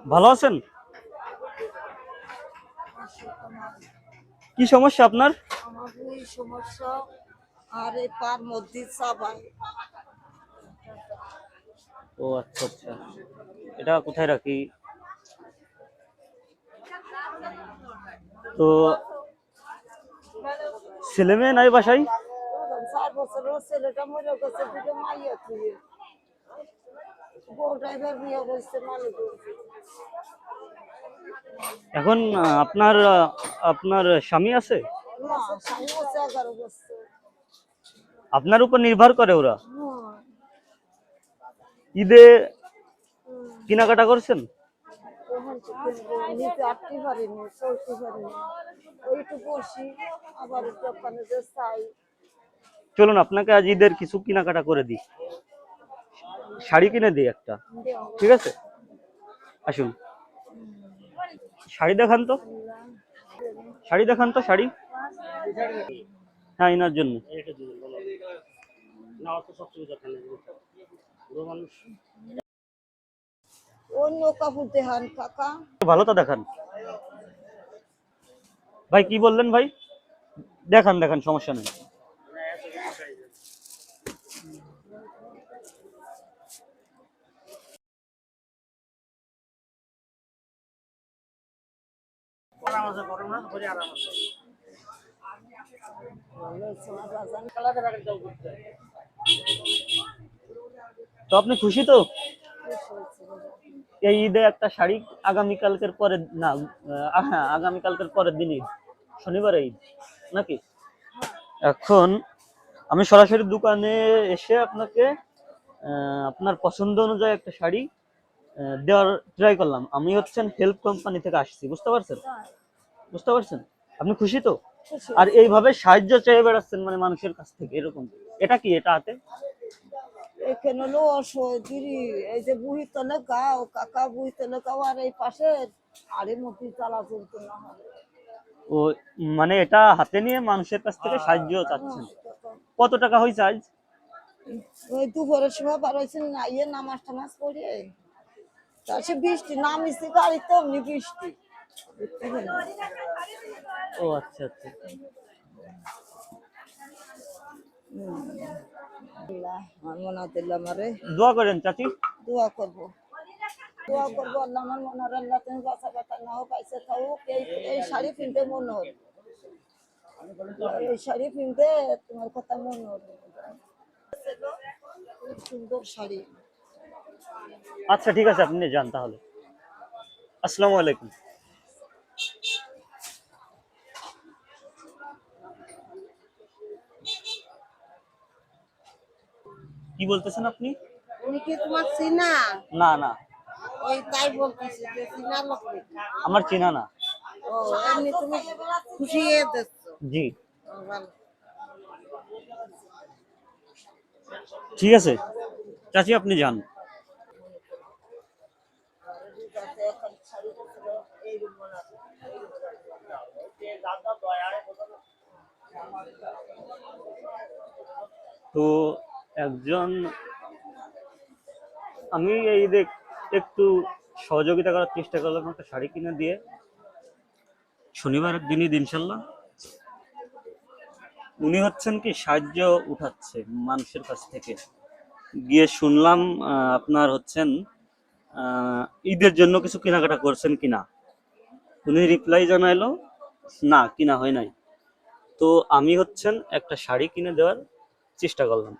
ভালো আছেন? কি সমস্যা আপনার? আমার ওই সমস্যা আর এই পার মধ্যে চাবায়। ও আচ্ছা আচ্ছা, এটা কোথায় রাখি? তো ছেলে মেয়ে নাই বাসায়? 4 বছরের ছেলেটা মরে গেছে, দুটো মাইয়া তুই বউ ড্রাইভার বিয়ে করছে মালিক। এখন আপনার স্বামী আছে? না, স্বামী হচ্ছে 11 বছর। আপনার উপর নির্ভর করে ওরা? হ্যাঁ। ঈদে কেনাকাটা করছেন? ওখান থেকে নিতে আটতে পারিনি, চলতে পারিনি, ওইটু বসি আবার দোকানে যে চাই। চলুন আপনাকে আজ ঈদের কিছু কেনাকাটা করে দিই, শাড়ি কিনে দিই একটা, ঠিক আছে? আসুন, শাড়ি দেখান তো, শাড়ি দেখান তো, শাড়ি। হ্যাঁ, এনার জন্য। অন্য কাপড় দেখান কাকা। ভালোটা দেখান ভাই। কি বললেন ভাই? দেখান দেখান, সমস্যা নেই। তো আপনি খুশি তো? এই ঈদে একটা শাড়ি, আগামীকালকের পরে না, হ্যাঁ আগামীকালকের পরের দিন ঈদ, শনিবারে ঈদ নাকি? এখন আমি সরাসরি দোকানে এসে আপনাকে আপনার পছন্দ অনুযায়ী একটা শাড়ি দেওয়ার ট্রাই করলাম। আমি হচ্ছেন হেল্প কোম্পানি থেকে আসছি, বুঝতে পারছেন? বুঝতে পারছেন? আপনি খুশি তো? আর এইভাবে সাহায্য চেয়ে বেড়াচ্ছেন মানে মানুষের কাছ থেকে, এরকম। এটা কি, এটা হাতে? এখানে হলো অসহায় দিদি, এই যে বুহি তলে গাও কাকা, বুহি তলে গাও আর এই পাশে আরে মতি চালা চলতো না হয়। ও, মানে এটা হাতে নিয়ে মানুষের কাছ থেকে সাহায্য চাচ্ছেন। কত টাকা হয়েছে আজ? ওই দুপুরের সময় বার হয়েছিল না, ইয়ে নামাজ টামাজ পড়ে তা সে বৃষ্টি নামিছি গাড়িতে, অমনি বৃষ্টি। ও আচ্ছা আচ্ছা। আমার মনে দিলাম আরে দোয়া করেন চাচি। দোয়া করবো, দোয়া করবো আল্লাহ আমার মনার আল্লাহ তুমি বাঁচা ব্যথা না হোক, পাইছে থাকুক। এই শাড়ি কিনতে মনে হল, এই শাড়ি কিনতে তোমার কথা মনে হল। খুব সুন্দর শাড়ি। আচ্ছা ঠিক আছে, আপনি যান তাহলে। আসসালামু আলাইকুম। কি বলতেছেন আপনি? উনি কি তোমার চিনা? না না, ওই তাই বলতেছি যে চিনা লোক নাকি? আমার চেনা না। ও, এমনি তুমি খুশি হয়ে দেখছো? জি, ও, ভালো। ঠিক আছে চাচি, আপনি যান। তো একজন, আমি এই দেখ একটু সহযোগিতা করার চেষ্টা করলাম একটা শাড়ি কিনে দিয়ে, শনিবারের দিনই ইনশাল্লাহ। উনি হচ্ছেন কি সাহায্য উঠাচ্ছে মানুষের কাছ থেকে। গিয়ে শুনলাম আপনার হচ্ছেন ঈদের জন্য কিছু কেনাকাটা করছেন কিনা। উনি রিপ্লাই জানাইলো না, কিনা হয় নাই। তো আমি হচ্ছেন একটা শাড়ি কিনে দেওয়ার চেষ্টা করলাম।